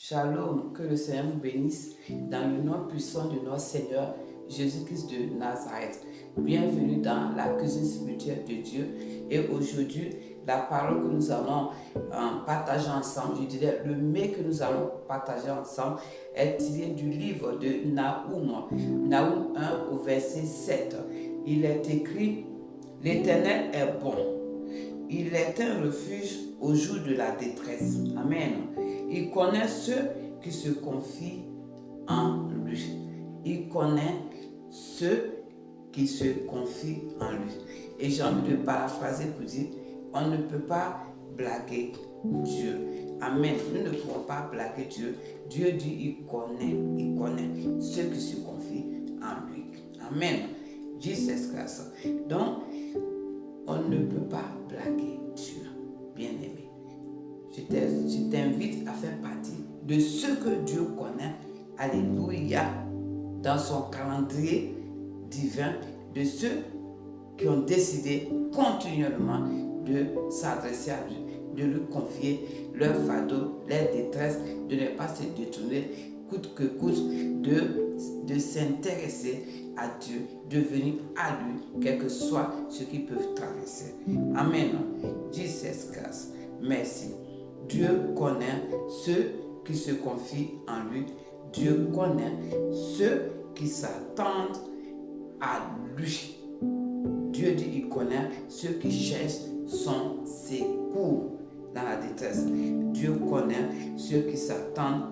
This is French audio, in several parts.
Shalom, que le Seigneur vous bénisse dans le nom puissant de notre Seigneur Jésus-Christ de Nazareth. Bienvenue dans la cuisine spirituelle de Dieu. Et aujourd'hui, la parole que nous allons partager ensemble, je dirais le mets que nous allons partager ensemble, est tiré du livre de Nahum 1 au verset 7. Il est écrit: L'Éternel est bon. Il est un refuge au jour de la détresse. Amen. Il connaît ceux qui se confient en lui. Il connaît ceux qui se confient en lui. Et j'ai envie de paraphraser pour dire, on ne peut pas blaguer Dieu. Amen. Nous ne pouvons pas blaguer Dieu. Dieu dit, il connaît ceux qui se confient en lui. Amen. Jesus Christ. Donc, on ne peut pas blaguer Dieu, bien-aimé. Je t'invite à faire partie de ceux que Dieu connaît, alléluia, dans son calendrier divin, de ceux qui ont décidé continuellement de s'adresser à lui, de lui confier leur fardeau, leur détresse, de ne pas se détourner coûte que coûte, de s'intéresser à Dieu, de venir à lui, quel que soit ce qu'ils peuvent traverser. Amen. Jesus Christ. Merci. Dieu connaît ceux qui se confient en lui. Dieu connaît ceux qui s'attendent à lui. Dieu dit qu'il connaît ceux qui cherchent son secours dans la détresse. Dieu connaît ceux qui s'attendent,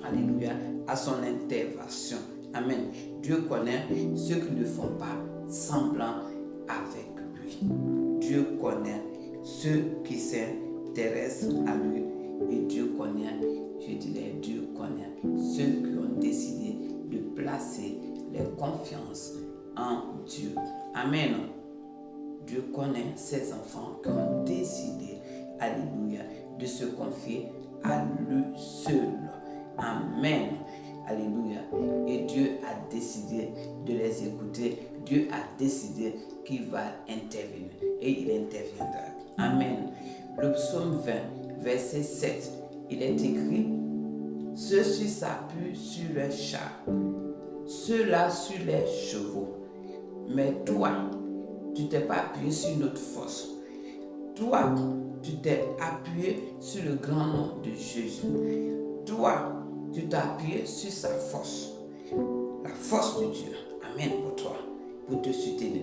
alléluia, à son intervention. Amen. Dieu connaît ceux qui ne font pas semblant avec lui. Dieu connaît ceux qui s'intéressent à lui. Et Dieu connaît, je dirais, Dieu connaît ceux qui ont décidé de placer leur confiance en Dieu. Amen. Dieu connaît ses enfants qui ont décidé, alléluia, de se confier à lui seul. Amen. Alléluia. Et Dieu a décidé de les écouter. Dieu a décidé qu'il va intervenir. Et il interviendra. Amen. Le psaume 20, verset 7, il est écrit: Ceux-ci s'appuient sur leurs chars, ceux-là sur les chevaux. Mais toi, tu t'es pas appuyé sur notre force. Toi, tu t'es appuyé sur le grand nom de Jésus. Toi, tu t'es appuyé sur sa force. La force de Dieu. Amen pour toi, pour te soutenir.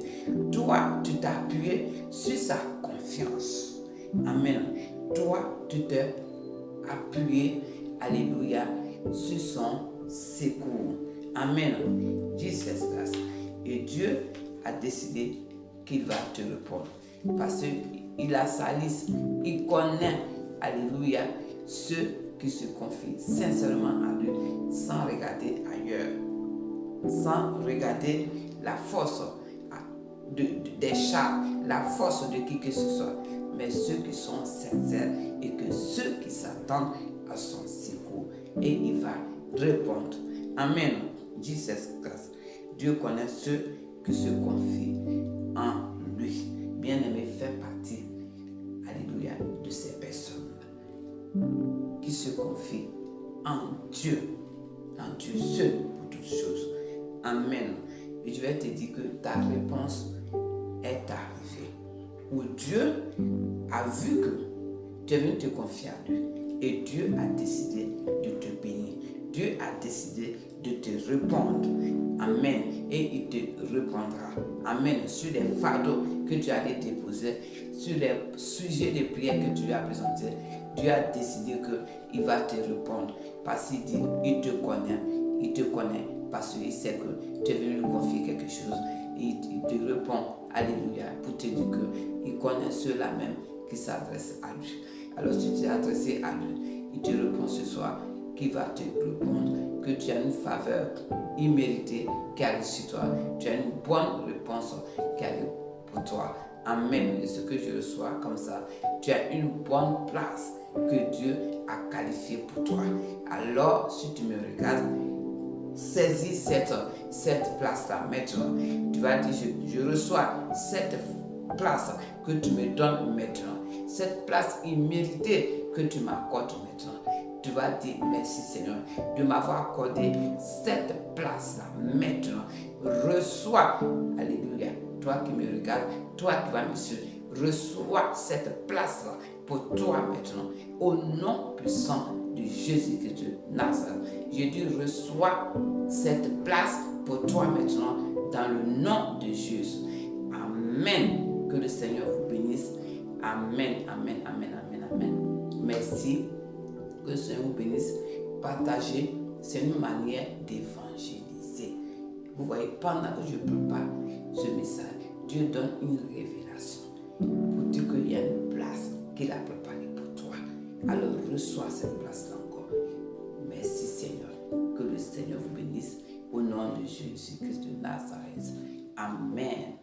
Toi, tu t'es appuyé sur sa confiance. Amen. Toi, tu t'es appuyé, alléluia, sur son secours. Amen. Jesus Christ. Et Dieu a décidé qu'il va te répondre. Parce qu'il a sa liste. Il connaît, alléluia, ceux qui se confient sincèrement à lui, sans regarder ailleurs, sans regarder la force des chars, la force de qui que ce soit, mais ceux qui sont sincères et que ceux qui s'attendent à son secours. Et il va répondre. Amen. Jesus Christ. Dieu connaît ceux qui se confient en lui. Bien-aimé, fais partie, alléluia, de ces personnes qui se confient en Dieu seul pour toutes choses. Amen. Et je vais te dire que ta réponse est arrivée. Où Dieu a vu que tu es venu te confier à lui. Et Dieu a décidé de te bénir. Dieu a décidé de te répondre. Amen. Et il te répondra. Amen. Sur les fardeaux que tu allais déposer, sur les sujets de prière que tu lui as présentés, Dieu a décidé qu'il va te répondre. Parce qu'il dit, il te connaît. Il te connaît parce qu'il sait que tu es venu lui confier quelque chose. Et il te répond, alléluia, pour te dire qu'il connaît ceux-là même qui s'adressent à lui. Alors si tu es adressé à lui, il te répond ce soir qu'il va te répondre, que tu as une faveur imméritée qui arrive sur toi. Tu as une bonne réponse qui arrive pour toi. Amen. Et ce que je reçois comme ça, tu as une bonne place que Dieu a qualifiée pour toi. Alors, si tu me regardes, saisis cette place-là maintenant. Tu vas dire, je reçois cette place que tu me donnes maintenant. Cette place imméritée que tu m'accordes maintenant. tu vas dire merci Seigneur de m'avoir accordé cette place-là. Maintenant, reçois, alléluia, toi qui me regardes, toi qui vas me suivre, reçois cette place-là pour toi maintenant, au nom puissant de Jésus-Christ de Nazareth. Je dis reçois cette place pour toi maintenant, dans le nom de Jésus. Amen. Que le Seigneur vous bénisse. Amen, amen, amen, amen, amen. Merci. Que le Seigneur vous bénisse. Partagez, c'est une manière d'évangéliser. Vous voyez, pendant que je prépare ce message, Dieu donne une révélation.